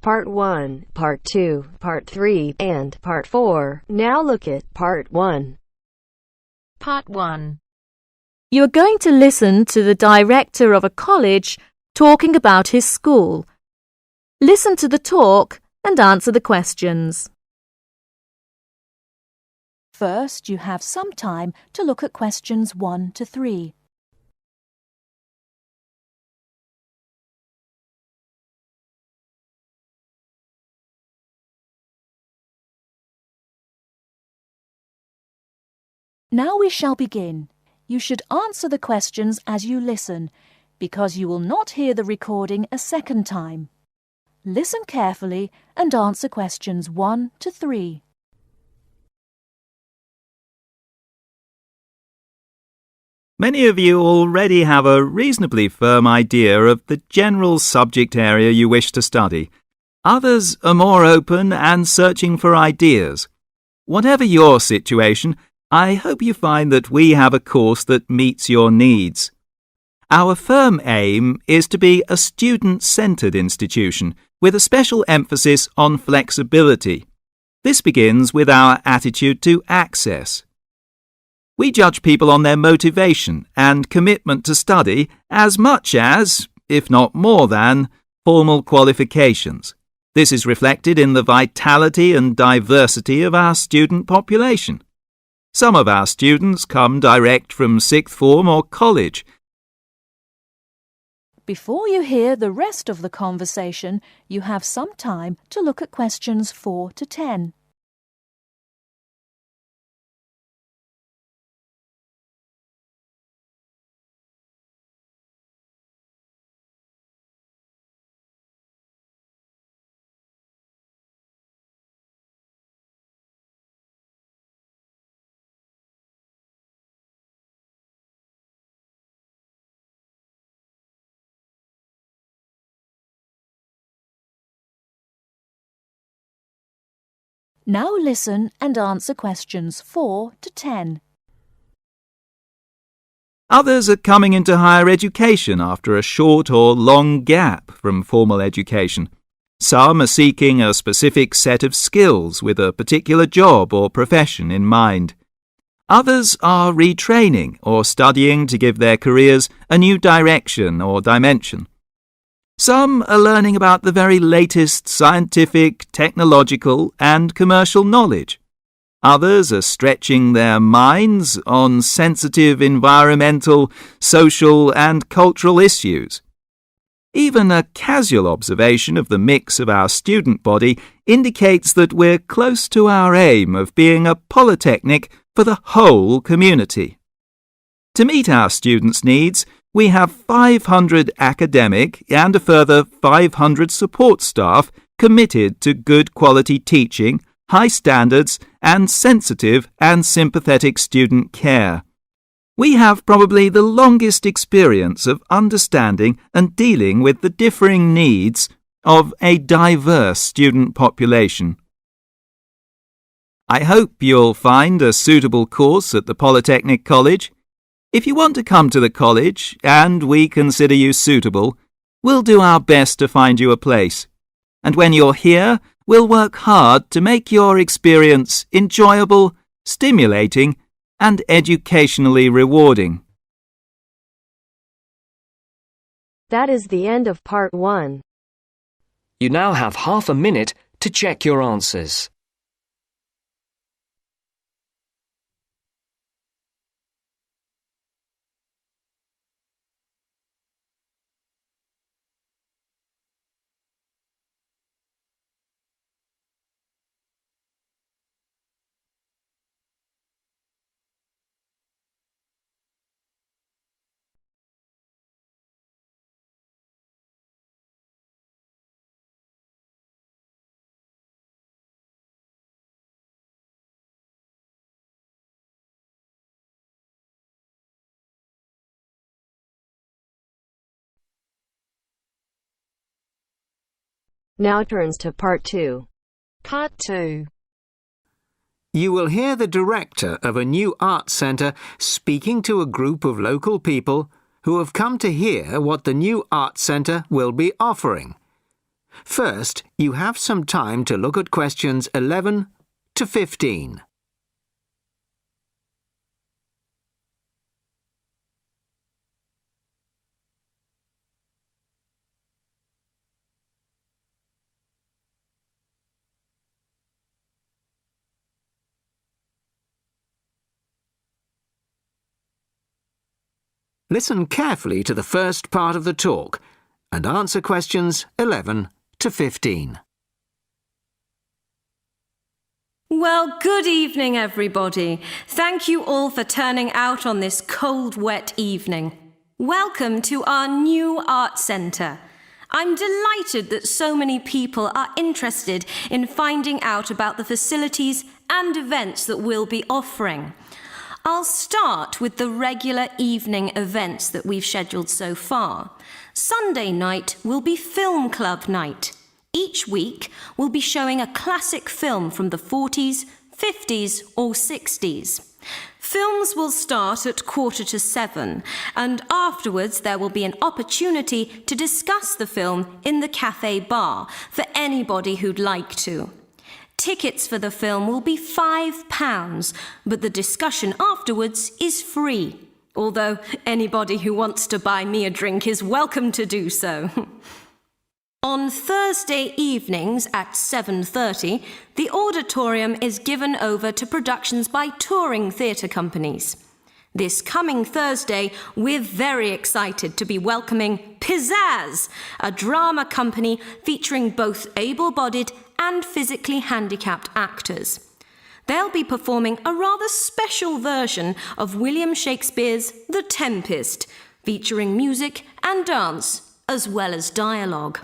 Part 1, Part 2, Part 3, and Part 4. Now look at Part 1. Part 1. You are going to listen to the director of a college talking about his school. Listen to the talk and answer the questions. First, you have some time to look at questions 1 to 3. Now we shall begin. You should answer the questions as you listen, because you will not hear the recording a second time. Listen carefully and answer questions 1 to 3. Many of you already have a reasonably firm idea of the general subject area you wish to study. Others are more open and searching for ideas. Whatever your situation, I hope you find that we have a course that meets your needs. Our firm aim is to be a student-centred institution with a special emphasis on flexibility. This begins with our attitude to access. We judge people on their motivation and commitment to study as much as, if not more than, formal qualifications. This is reflected in the vitality and diversity of our student population. Some of our students come direct from sixth form or college. Before you hear the rest of the conversation, you have some time to look at questions 4 to 10. Now listen and answer questions 4 to 10. Others are coming into higher education after a short or long gap from formal education. Some are seeking a specific set of skills with a particular job or profession in mind. Others are retraining or studying to give their careers a new direction or dimension. Some are learning about the very latest scientific, technological and commercial knowledge. Others are stretching their minds on sensitive environmental, social and cultural issues. Even a casual observation of the mix of our student body indicates that we're close to our aim of being a polytechnic for the whole community. To meet our students' needs, we have 500 academic and a further 500 support staff committed to good quality teaching, high standards, and sensitive and sympathetic student care. We have probably the longest experience of understanding and dealing with the differing needs of a diverse student population. I hope you'll find a suitable course at the Polytechnic College. If you want to come to the college and we consider you suitable, we'll do our best to find you a place. And when you're here, we'll work hard to make your experience enjoyable, stimulating, and educationally rewarding. That is the end of Part 1. You now have half a minute to check your answers. Now turns to Part 2. Part 2. You will hear the director of a new arts centre speaking to a group of local people who have come to hear what the new arts centre will be offering. First, you have some time to look at questions 11 to 15. Listen carefully to the first part of the talk and answer questions 11 to 15. Well, good evening, everybody. Thank you all for turning out on this cold, wet evening. Welcome to our new art centre. I'm delighted that so many people are interested in finding out about the facilities and events that we'll be offering. I'll start with the regular evening events that we've scheduled so far. Sunday night will be film club night. Each week we'll be showing a classic film from the 40s, 50s or 60s. Films will start at 6:45 and afterwards there will be an opportunity to discuss the film in the cafe bar for anybody who'd like to. Tickets for the film will be £5, but the discussion afterwards is free, although anybody who wants to buy me a drink is welcome to do so. On Thursday evenings at 7:30, the auditorium is given over to productions by touring theatre companies. This coming Thursday, we're very excited to be welcoming Pizzazz, a drama company featuring both able-bodied and physically handicapped actors. They'll be performing a rather special version of William Shakespeare's The Tempest, featuring music and dance, as well as dialogue.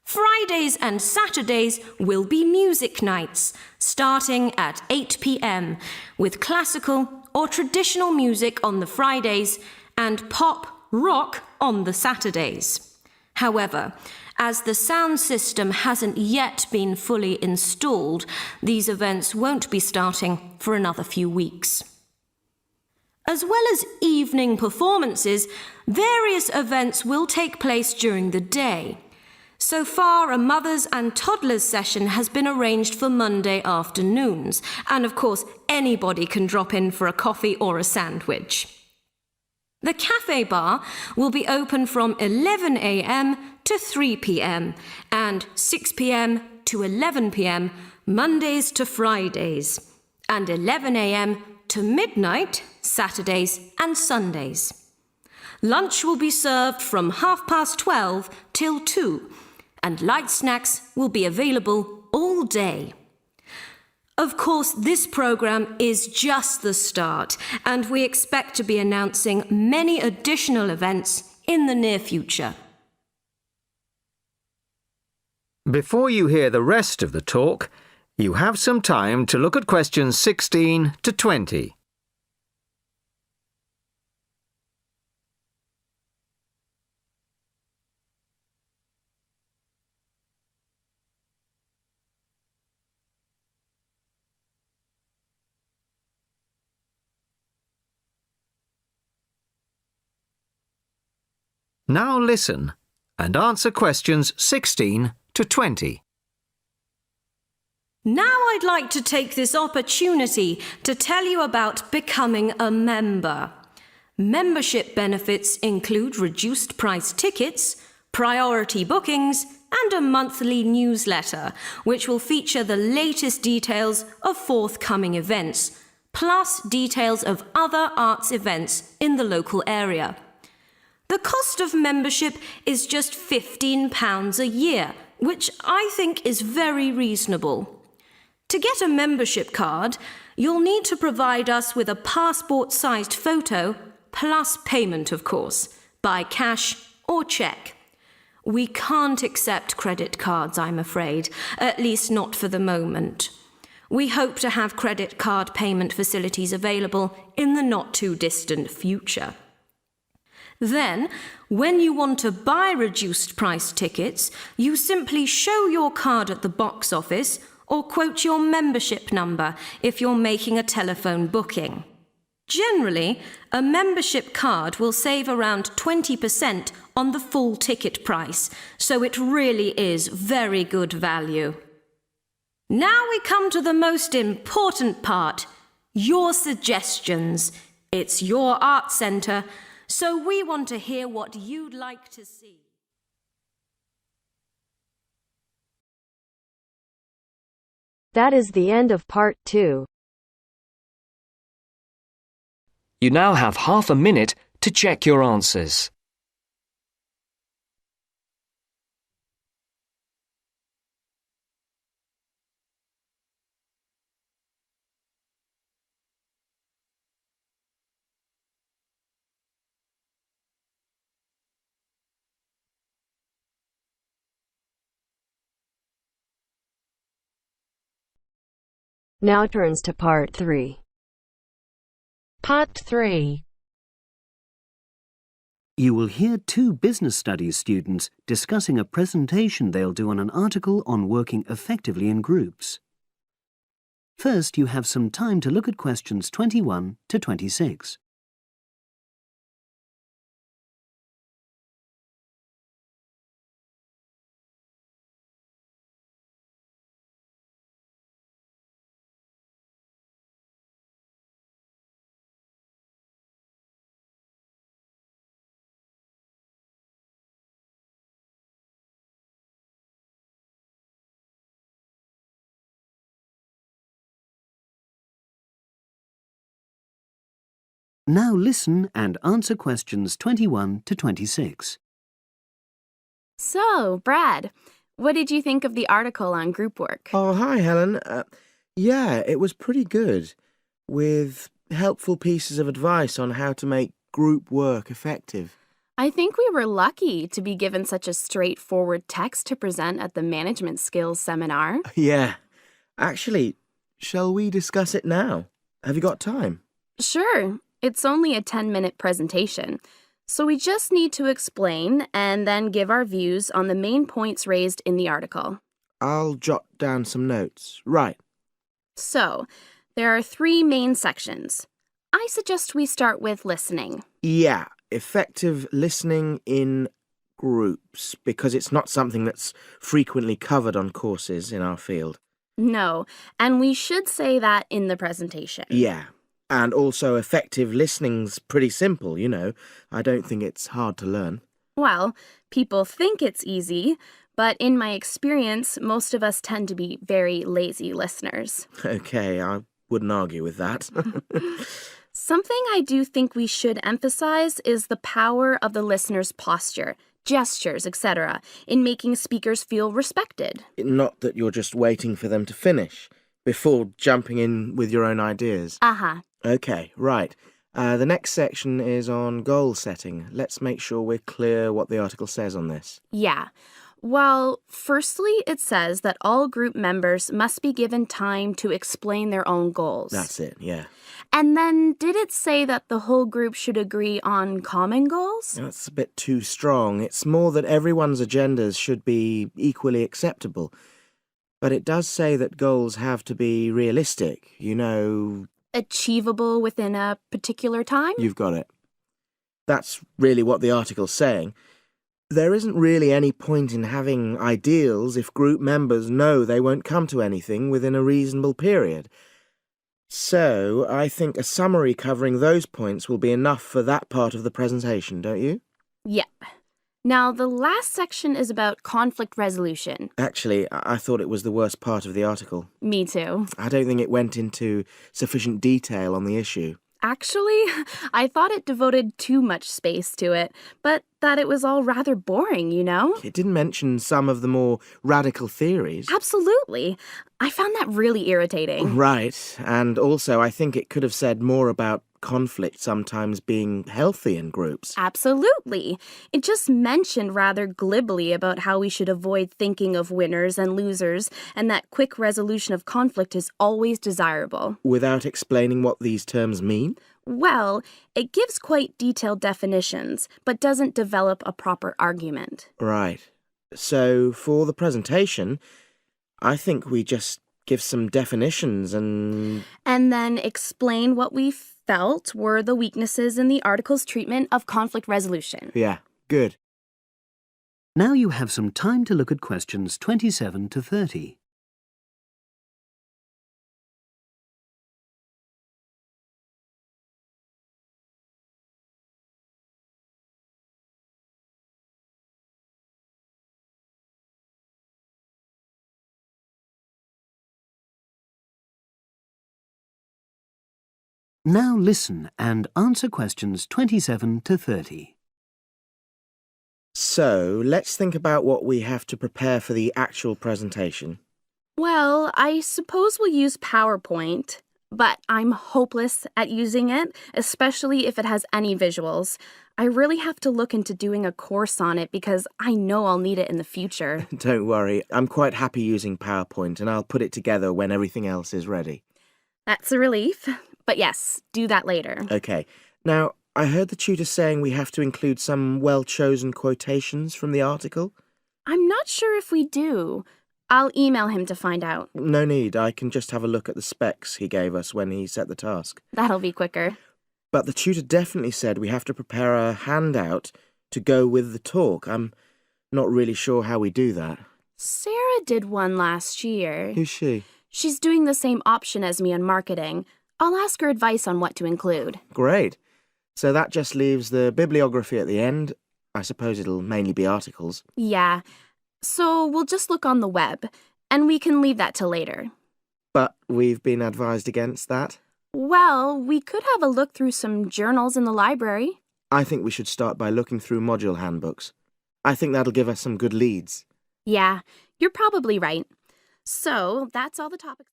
Fridays and Saturdays will be music nights, starting at 8 p.m, with classical or traditional music on the Fridays and pop rock on the Saturdays. However, as the sound system hasn't yet been fully installed, these events won't be starting for another few weeks. As well as evening performances, various events will take place during the day. So far, a mothers and toddlers session has been arranged for Monday afternoons, and of course, anybody can drop in for a coffee or a sandwich. The cafe bar will be open from 11 a.m. to 3 p.m. and 6 p.m. to 11 p.m. Mondays to Fridays, and 11 a.m. to midnight Saturdays and Sundays. Lunch will be served from 12:30 till 2, and light snacks will be available all day. Of course, this programme is just the start, and we expect to be announcing many additional events in the near future. Before you hear the rest of the talk, you have some time to look at questions 16 to 20. Now listen and answer questions 16 to 20. Now I'd like to take this opportunity to tell you about becoming a member. Membership benefits include reduced price tickets, priority bookings, and a monthly newsletter, which will feature the latest details of forthcoming events, plus details of other arts events in the local area. The cost of membership is just £15 a year, which I think is very reasonable. To get a membership card, you'll need to provide us with a passport-sized photo, plus payment, of course, by cash or cheque. We can't accept credit cards, I'm afraid, at least not for the moment. We hope to have credit card payment facilities available in the not-too-distant future. Then, when you want to buy reduced price tickets, you simply show your card at the box office or quote your membership number if you're making a telephone booking. Generally, a membership card will save around 20% on the full ticket price, so it really is very good value. Now we come to the most important part, your suggestions. It's your art centre, so we want to hear what you'd like to see. That is the end of part 2. You now have half a minute to check your answers. Now turns to part 3. Part 3. You will hear 2 business studies students discussing a presentation they'll do on an article on working effectively in groups. First, you have some time to look at questions 21 to 26. Now listen and answer questions 21 to 26. So, Brad, what did you think of the article on group work? Oh, hi, Helen. Yeah, it was pretty good, with helpful pieces of advice on how to make group work effective. I think we were lucky to be given such a straightforward text to present at the management skills seminar. Yeah. Actually, shall we discuss it now? Have you got time? Sure. It's only a 10-minute presentation, so we just need to explain and then give our views on the main points raised in the article. I'll jot down some notes. Right. So, there are 3 main sections. I suggest we start with listening. Yeah, effective listening in groups, because it's not something that's frequently covered on courses in our field. No, and we should say that in the presentation. Yeah. And also effective listening's pretty simple, you know. I don't think it's hard to learn. Well, people think it's easy, but in my experience, most of us tend to be very lazy listeners. Okay, I wouldn't argue with that. Something I do think we should emphasize is the power of the listener's posture, gestures, etc., in making speakers feel respected. Not that you're just waiting for them to finish before jumping in with your own ideas. Uh-huh. Okay, right. The next section is on goal setting. Let's make sure we're clear what the article says on this. Yeah. Well, firstly, it says that all group members must be given time to explain their own goals. That's it, yeah. And then did it say that the whole group should agree on common goals? That's a bit too strong. It's more that everyone's agendas should be equally acceptable. But it does say that goals have to be realistic, you know. Achievable within a particular time? You've got it. That's really what the article's saying. There isn't really any point in having ideals if group members know they won't come to anything within a reasonable period. So, I think a summary covering those points will be enough for that part of the presentation, don't you? Yeah. Now, the last section is about conflict resolution. Actually, I thought it was the worst part of the article. Me too. I don't think it went into sufficient detail on the issue. Actually, I thought it devoted too much space to it, but that it was all rather boring, you know? It didn't mention some of the more radical theories. Absolutely. I found that really irritating. Right, and also I think it could have said more about conflict sometimes being healthy in groups. Absolutely. It just mentioned rather glibly about how we should avoid thinking of winners and losers, and that quick resolution of conflict is always desirable. Without explaining what these terms mean? Well, it gives quite detailed definitions, but doesn't develop a proper argument. Right. So, for the presentation, I think we just give some definitions and then explain what we felt were the weaknesses in the article's treatment of conflict resolution. Yeah, good. Now you have some time to look at questions 27 to 30. Now listen and answer questions 27 to 30. So, let's think about what we have to prepare for the actual presentation. Well, I suppose we'll use PowerPoint, but I'm hopeless at using it, especially if it has any visuals. I really have to look into doing a course on it because I know I'll need it in the future. Don't worry, I'm quite happy using PowerPoint and I'll put it together when everything else is ready. That's a relief. But yes, do that later. Okay. Now, I heard the tutor saying we have to include some well-chosen quotations from the article. I'm not sure if we do. I'll email him to find out. No need, I can just have a look at the specs he gave us when he set the task. That'll be quicker. But the tutor definitely said we have to prepare a handout to go with the talk. I'm not really sure how we do that. Sarah did one last year. Who's she? She's doing the same option as me on marketing. I'll ask her advice on what to include. Great. So that just leaves the bibliography at the end. I suppose it'll mainly be articles. Yeah. So we'll just look on the web, and we can leave that till later. But we've been advised against that. Well, we could have a look through some journals in the library. I think we should start by looking through module handbooks. I think that'll give us some good leads. Yeah, you're probably right. So that's all the topics.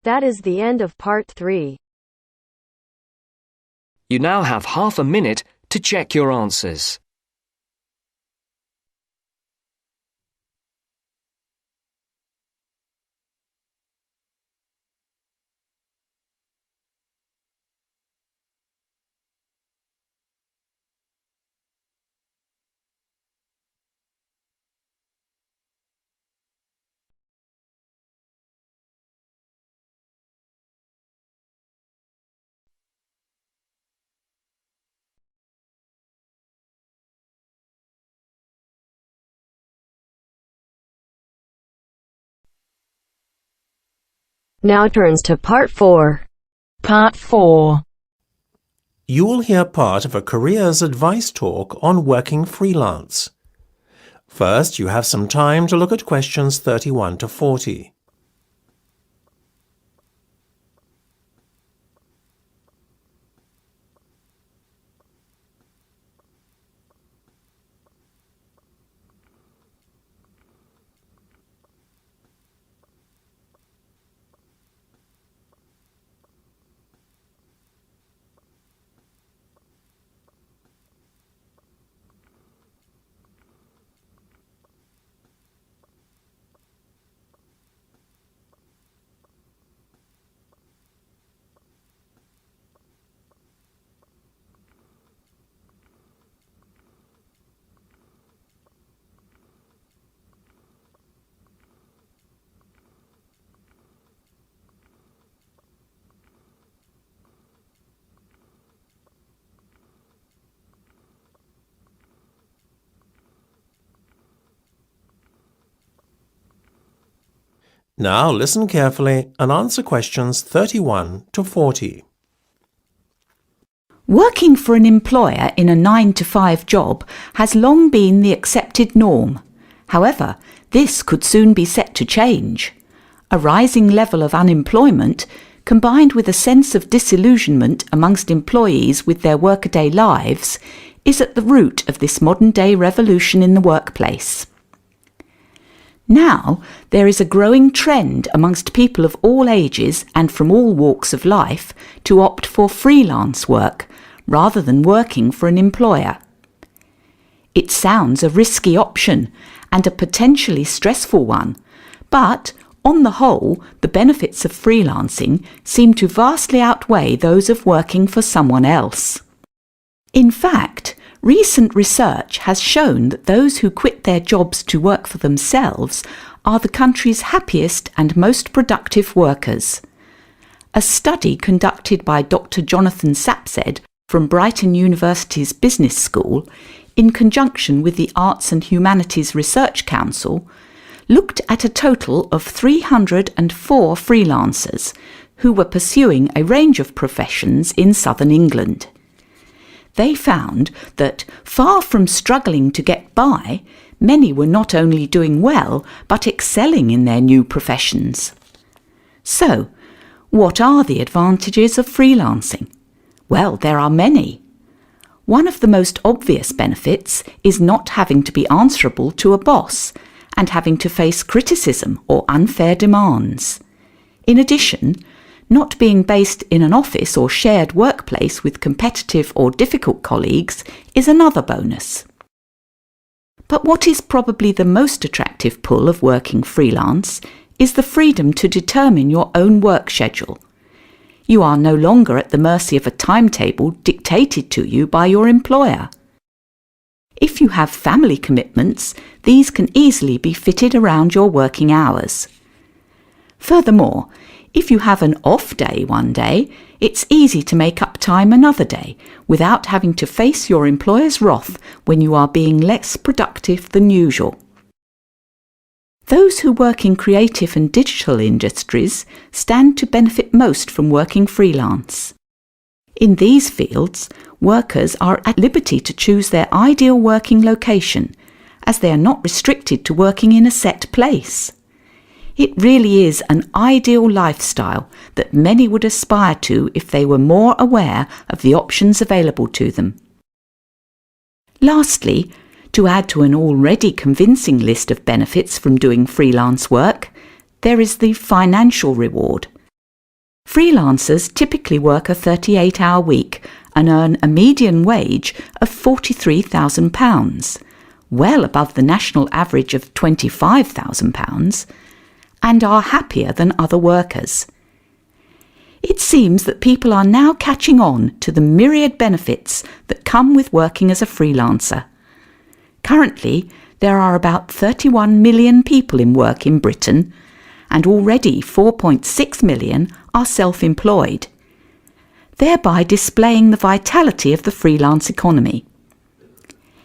That is the end of part 3. You now have half a minute to check your answers. Now turns to part 4. Part 4. You will hear part of a careers advice talk on working freelance. First, you have some time to look at questions 31 to 40. Now listen carefully and answer questions 31 to 40. Working for an employer in a 9-to-5 job has long been the accepted norm. However, this could soon be set to change. A rising level of unemployment, combined with a sense of disillusionment amongst employees with their workaday lives, is at the root of this modern-day revolution in the workplace. Now, there is a growing trend amongst people of all ages and from all walks of life to opt for freelance work rather than working for an employer. It sounds a risky option and a potentially stressful one, but on the whole, the benefits of freelancing seem to vastly outweigh those of working for someone else. In fact, recent research has shown that those who quit their jobs to work for themselves are the country's happiest and most productive workers. A study conducted by Dr. Jonathan Sapsed from Brighton University's Business School, in conjunction with the Arts and Humanities Research Council, looked at a total of 304 freelancers who were pursuing a range of professions in southern England. They found that, far from struggling to get by, many were not only doing well but excelling in their new professions. So, what are the advantages of freelancing? Well, there are many. One of the most obvious benefits is not having to be answerable to a boss and having to face criticism or unfair demands. In addition, not being based in an office or shared workplace with competitive or difficult colleagues is another bonus. But what is probably the most attractive pull of working freelance is the freedom to determine your own work schedule. You are no longer at the mercy of a timetable dictated to you by your employer. If you have family commitments, these can easily be fitted around your working hours. Furthermore, if you have an off day one day, it's easy to make up time another day without having to face your employer's wrath when you are being less productive than usual. Those who work in creative and digital industries stand to benefit most from working freelance. In these fields, workers are at liberty to choose their ideal working location, as they are not restricted to working in a set place. It really is an ideal lifestyle that many would aspire to if they were more aware of the options available to them. Lastly, to add to an already convincing list of benefits from doing freelance work, there is the financial reward. Freelancers typically work a 38-hour week and earn a median wage of £43,000, well above the national average of £25,000, and are happier than other workers. It seems that people are now catching on to the myriad benefits that come with working as a freelancer. Currently, there are about 31 million people in work in Britain, and already 4.6 million are self-employed, thereby displaying the vitality of the freelance economy.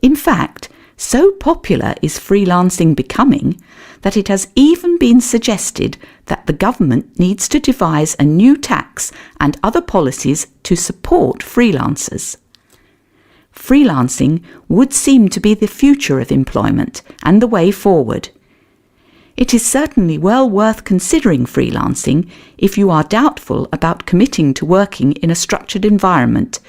In fact, so popular is freelancing becoming that it has even been suggested that the government needs to devise a new tax and other policies to support freelancers. Freelancing would seem to be the future of employment and the way forward. It is certainly well worth considering freelancing if you are doubtful about committing to working in a structured environment